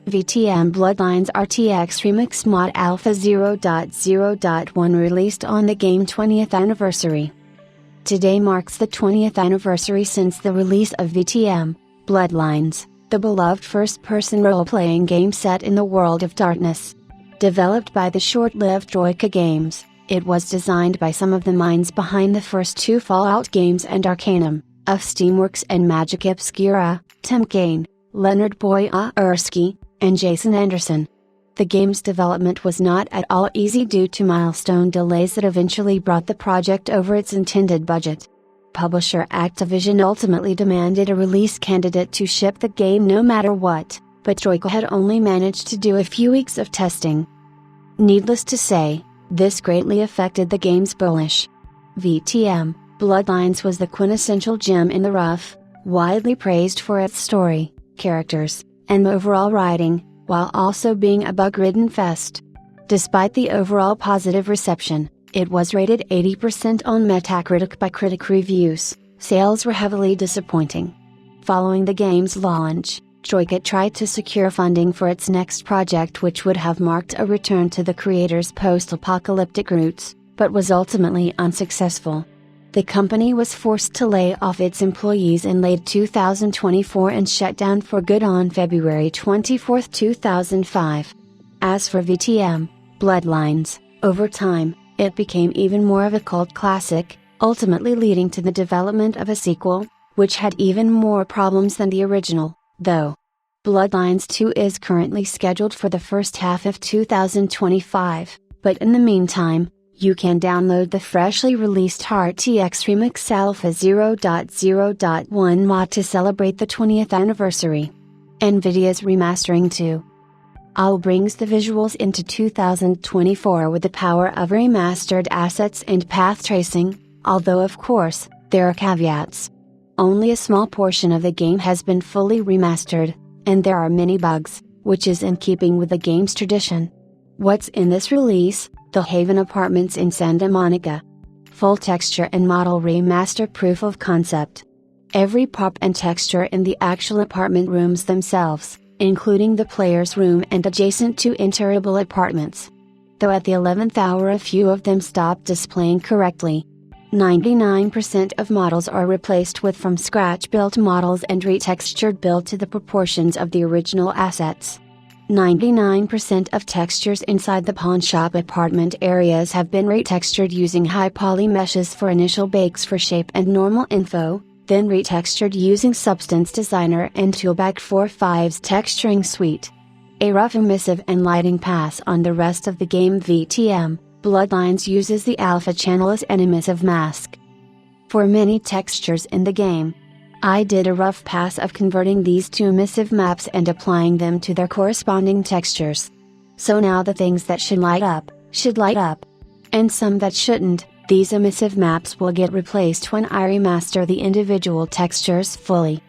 VtM Bloodlines RTX Remix Mod Alpha 0.0.1 released on the game 20th anniversary. Today marks the 20th anniversary since the release of VtM, Bloodlines, the beloved first-person role-playing game set in the world of darkness. Developed by the short-lived Troika Games, it was designed by some of the minds behind the first two Fallout games and Arcanum, of Steamworks and Magic Obscura, Tim Kaine, Leonard Boyarsky, and Jason Anderson. The game's development was not at all easy due to milestone delays that eventually brought the project over its intended budget. Publisher Activision ultimately demanded a release candidate to ship the game no matter what, but Troika had only managed to do a few weeks of testing. Needless to say, this greatly affected the game's polish. VtM, Bloodlines was the quintessential gem in the rough, widely praised for its story, characters, and overall writing, while also being a bug-ridden fest. Despite the overall positive reception, it was rated 80% on Metacritic by critic reviews. Sales were heavily disappointing. Following the game's launch, Troika tried to secure funding for its next project, which would have marked a return to the creator's post-apocalyptic roots, but was ultimately unsuccessful. The company was forced to lay off its employees in late 2024 and shut down for good on February 24, 2005. As for VtM, Bloodlines, over time, it became even more of a cult classic, ultimately leading to the development of a sequel, which had even more problems than the original, though. Bloodlines 2 is currently scheduled for the first half of 2025, but in the meantime, you can download the freshly released RTX Remix Alpha 0.0.1 mod to celebrate the 20th anniversary. NVIDIA's remastering 2.0 brings the visuals into 2024 with the power of remastered assets and path tracing, although of course, there are caveats. Only a small portion of the game has been fully remastered, and there are many bugs, which is in keeping with the game's tradition. What's in this release? The Haven Apartments in Santa Monica. Full texture and model remaster proof of concept. Every prop and texture in the actual apartment rooms themselves, including the player's room and adjacent to enterable apartments. Though at the 11th hour a few of them stopped displaying correctly. 99% of models are replaced with from scratch built models and retextured built to the proportions of the original assets. 99% of textures inside the pawnshop apartment areas have been retextured using high poly meshes for initial bakes for shape and normal info, then retextured using Substance Designer and Toolbag 4.5's texturing suite. A rough emissive and lighting pass on the rest of the game. VtM, Bloodlines uses the alpha channel as an emissive mask. For many textures in the game, I did a rough pass of converting these to emissive maps and applying them to their corresponding textures. So now the things that should light up, and some that shouldn't, these emissive maps will get replaced when I remaster the individual textures fully.